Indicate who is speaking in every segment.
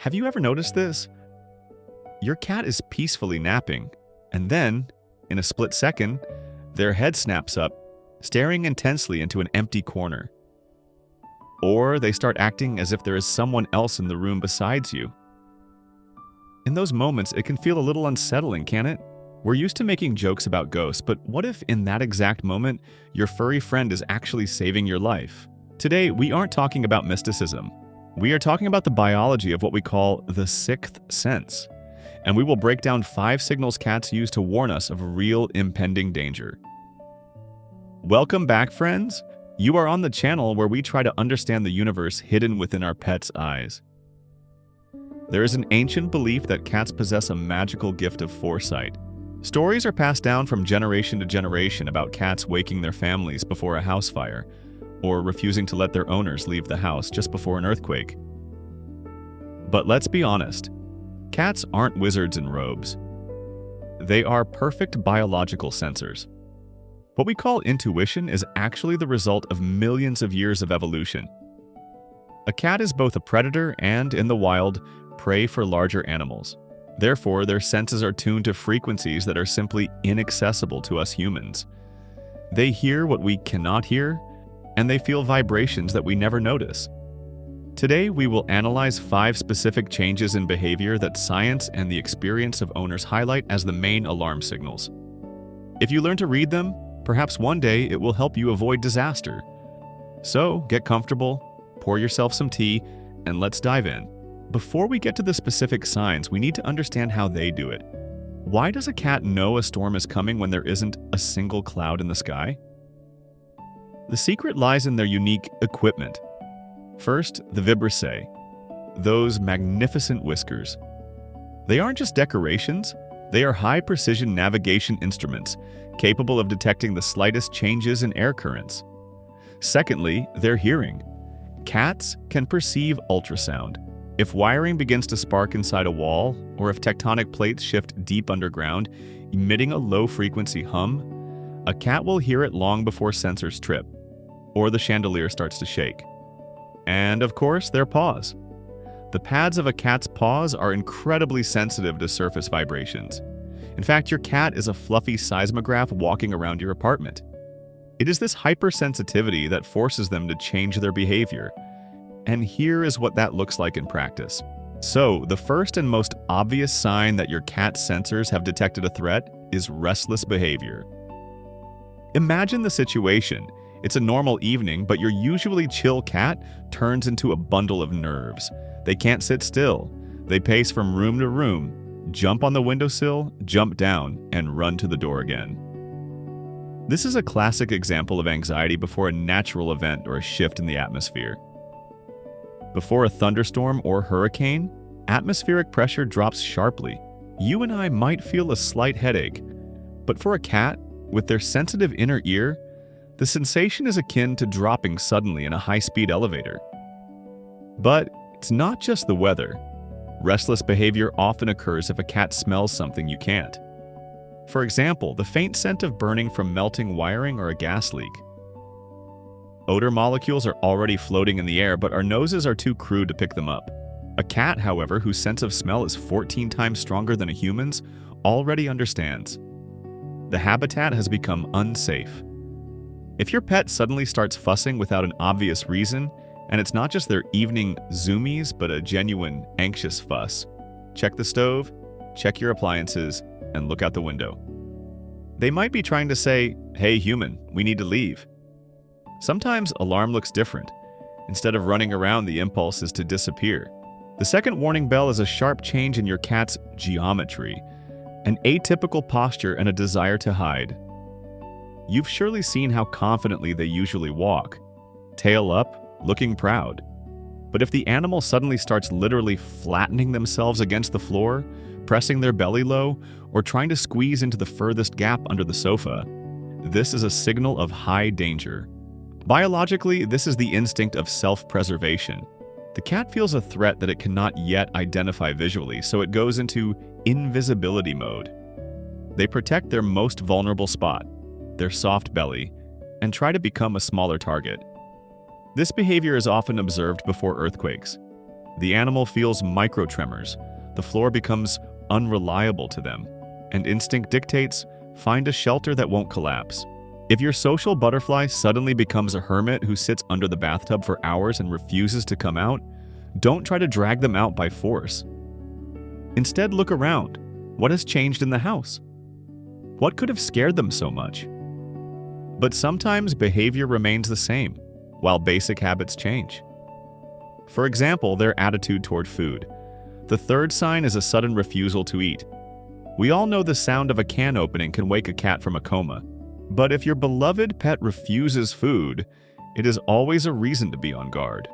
Speaker 1: Have you ever noticed this? Your cat is peacefully napping, and then, in a split second, their head snaps up, staring intensely into an empty corner. Or they start acting as if there is someone else in the room besides you. In those moments, it can feel a little unsettling, can't it? We're used to making jokes about ghosts, but what if in that exact moment, your furry friend is actually saving your life? Today, we aren't talking about mysticism. We are talking about the biology of what we call the sixth sense. And we will break down 5 signals cats use to warn us of real impending danger. Welcome back, friends. You are on the channel where we try to understand the universe hidden within our pets' eyes. There is an ancient belief that cats possess a magical gift of foresight. Stories are passed down from generation to generation about cats waking their families before a house fire, or refusing to let their owners leave the house just before an earthquake. But let's be honest, cats aren't wizards in robes. They are perfect biological sensors. What we call intuition is actually the result of millions of years of evolution. A cat is both a predator and, in the wild, prey for larger animals. Therefore, their senses are tuned to frequencies that are simply inaccessible to us humans. They hear what we cannot hear, and they feel vibrations that we never notice. Today, we will analyze 5 specific changes in behavior that science and the experience of owners highlight as the main alarm signals. If you learn to read them, perhaps one day it will help you avoid disaster. So, get comfortable, pour yourself some tea, and let's dive in. Before we get to the specific signs, we need to understand how they do it. Why does a cat know a storm is coming when there isn't a single cloud in the sky? The secret lies in their unique equipment. First, the vibrissae, those magnificent whiskers. They aren't just decorations, they are high-precision navigation instruments, capable of detecting the slightest changes in air currents. Secondly, their hearing. Cats can perceive ultrasound. If wiring begins to spark inside a wall, or if tectonic plates shift deep underground, emitting a low-frequency hum, a cat will hear it long before sensors trip, or the chandelier starts to shake. And of course, their paws. The pads of a cat's paws are incredibly sensitive to surface vibrations. In fact, your cat is a fluffy seismograph walking around your apartment. It is this hypersensitivity that forces them to change their behavior. And here is what that looks like in practice. So, the first and most obvious sign that your cat's sensors have detected a threat is restless behavior. Imagine the situation. It's a normal evening, but your usually chill cat turns into a bundle of nerves. They can't sit still. They pace from room to room, jump on the windowsill, jump down, and run to the door again. This is a classic example of anxiety before a natural event or a shift in the atmosphere. Before a thunderstorm or hurricane, atmospheric pressure drops sharply. You and I might feel a slight headache, but for a cat, with their sensitive inner ear, the sensation is akin to dropping suddenly in a high-speed elevator. But it's not just the weather. Restless behavior often occurs if a cat smells something you can't. For example, the faint scent of burning from melting wiring or a gas leak. Odor molecules are already floating in the air, but our noses are too crude to pick them up. A cat, however, whose sense of smell is 14 times stronger than a human's, already understands. The habitat has become unsafe. If your pet suddenly starts fussing without an obvious reason, and it's not just their evening zoomies, but a genuine anxious fuss, check the stove, check your appliances, and look out the window. They might be trying to say, "Hey human, we need to leave." Sometimes alarm looks different. Instead of running around, the impulse is to disappear. The second warning bell is a sharp change in your cat's geometry, an atypical posture and a desire to hide. You've surely seen how confidently they usually walk, tail up, looking proud. But if the animal suddenly starts literally flattening themselves against the floor, pressing their belly low, or trying to squeeze into the furthest gap under the sofa, this is a signal of high danger. Biologically, this is the instinct of self-preservation. The cat feels a threat that it cannot yet identify visually, so it goes into invisibility mode. They protect their most vulnerable spot, their soft belly, and try to become a smaller target. This behavior is often observed before earthquakes. The animal feels microtremors, the floor becomes unreliable to them, and instinct dictates, find a shelter that won't collapse. If your social butterfly suddenly becomes a hermit who sits under the bathtub for hours and refuses to come out, don't try to drag them out by force. Instead, look around. What has changed in the house? What could have scared them so much? But sometimes behavior remains the same, while basic habits change. For example, their attitude toward food. The third sign is a sudden refusal to eat. We all know the sound of a can opening can wake a cat from a coma. But if your beloved pet refuses food, it is always a reason to be on guard.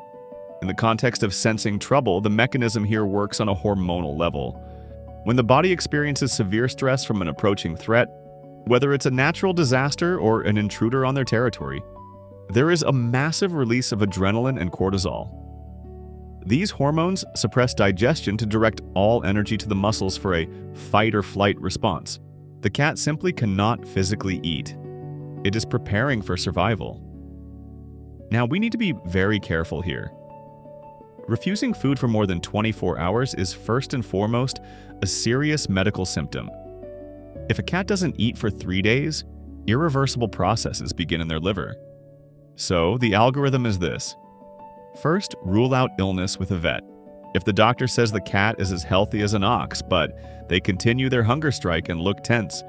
Speaker 1: In the context of sensing trouble, the mechanism here works on a hormonal level. When the body experiences severe stress from an approaching threat, whether it's a natural disaster or an intruder on their territory, there is a massive release of adrenaline and cortisol. These hormones suppress digestion to direct all energy to the muscles for a fight-or-flight response. The cat simply cannot physically eat. It is preparing for survival. Now, we need to be very careful here. Refusing food for more than 24 hours is first and foremost a serious medical symptom. If a cat doesn't eat for 3 days, irreversible processes begin in their liver. So, the algorithm is this. First, rule out illness with a vet. If the doctor says the cat is as healthy as an ox, but they continue their hunger strike and look tense,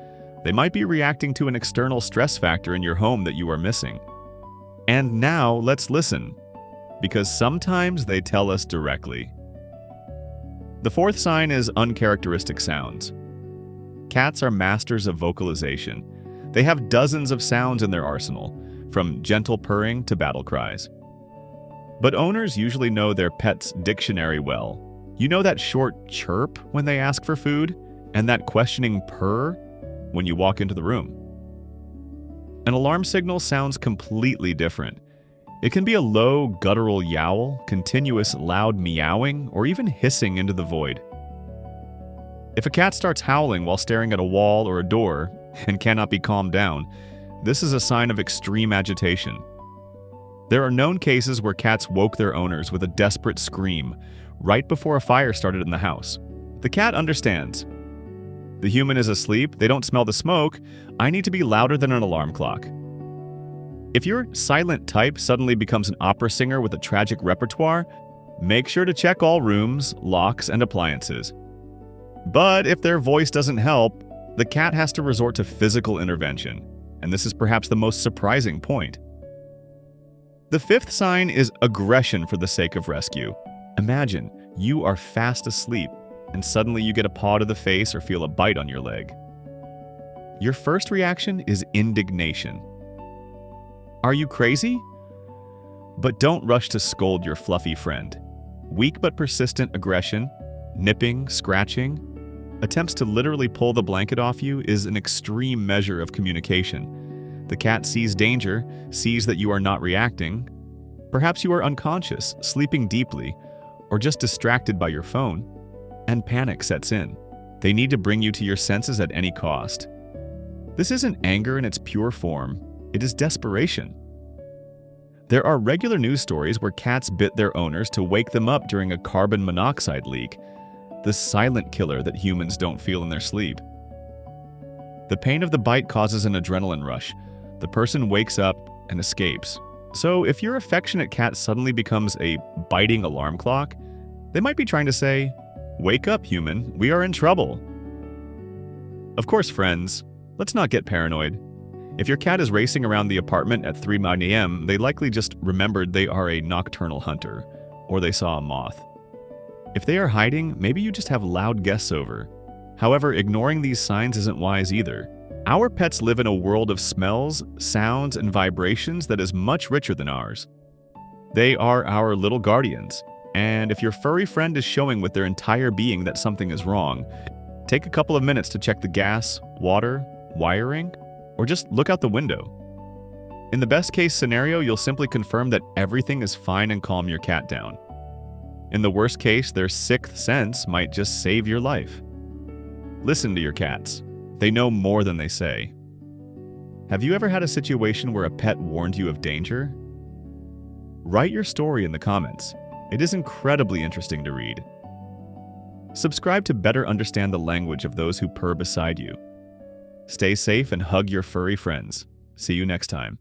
Speaker 1: they might be reacting to an external stress factor in your home that you are missing. And now, let's listen, because sometimes they tell us directly. The fourth sign is uncharacteristic sounds. Cats are masters of vocalization. They have dozens of sounds in their arsenal, from gentle purring to battle cries. But owners usually know their pet's dictionary well. You know that short chirp when they ask for food, and that questioning purr when you walk into the room. An alarm signal sounds completely different. It can be a low, guttural yowl, continuous loud meowing, or even hissing into the void. If a cat starts howling while staring at a wall or a door and cannot be calmed down, this is a sign of extreme agitation. There are known cases where cats woke their owners with a desperate scream right before a fire started in the house. The cat understands. The human is asleep, they don't smell the smoke, I need to be louder than an alarm clock. If your silent type suddenly becomes an opera singer with a tragic repertoire, make sure to check all rooms, locks, and appliances. But if their voice doesn't help, the cat has to resort to physical intervention, and this is perhaps the most surprising point. The fifth sign is aggression for the sake of rescue. Imagine you are fast asleep, and suddenly you get a paw to the face or feel a bite on your leg. Your first reaction is indignation. Are you crazy? But don't rush to scold your fluffy friend. Weak but persistent aggression, nipping, scratching, attempts to literally pull the blanket off you is an extreme measure of communication. The cat sees danger, sees that you are not reacting. Perhaps you are unconscious, sleeping deeply, or just distracted by your phone, and panic sets in. They need to bring you to your senses at any cost. This isn't anger in its pure form, it is desperation. There are regular news stories where cats bit their owners to wake them up during a carbon monoxide leak, the silent killer that humans don't feel in their sleep. The pain of the bite causes an adrenaline rush. The person wakes up and escapes. So if your affectionate cat suddenly becomes a biting alarm clock, they might be trying to say, "Wake up, human, we are in trouble." Of course, friends, let's not get paranoid. If your cat is racing around the apartment at 3 a.m., they likely just remembered they are a nocturnal hunter, or they saw a moth. If they are hiding, maybe you just have loud guests over. However, ignoring these signs isn't wise either. Our pets live in a world of smells, sounds, and vibrations that is much richer than ours. They are our little guardians, and if your furry friend is showing with their entire being that something is wrong, take a couple of minutes to check the gas, water, wiring, or just look out the window. In the best case scenario, you'll simply confirm that everything is fine and calm your cat down. In the worst case, their sixth sense might just save your life. Listen to your cats. They know more than they say. Have you ever had a situation where a pet warned you of danger? Write your story in the comments. It is incredibly interesting to read. Subscribe to better understand the language of those who purr beside you. Stay safe and hug your furry friends. See you next time.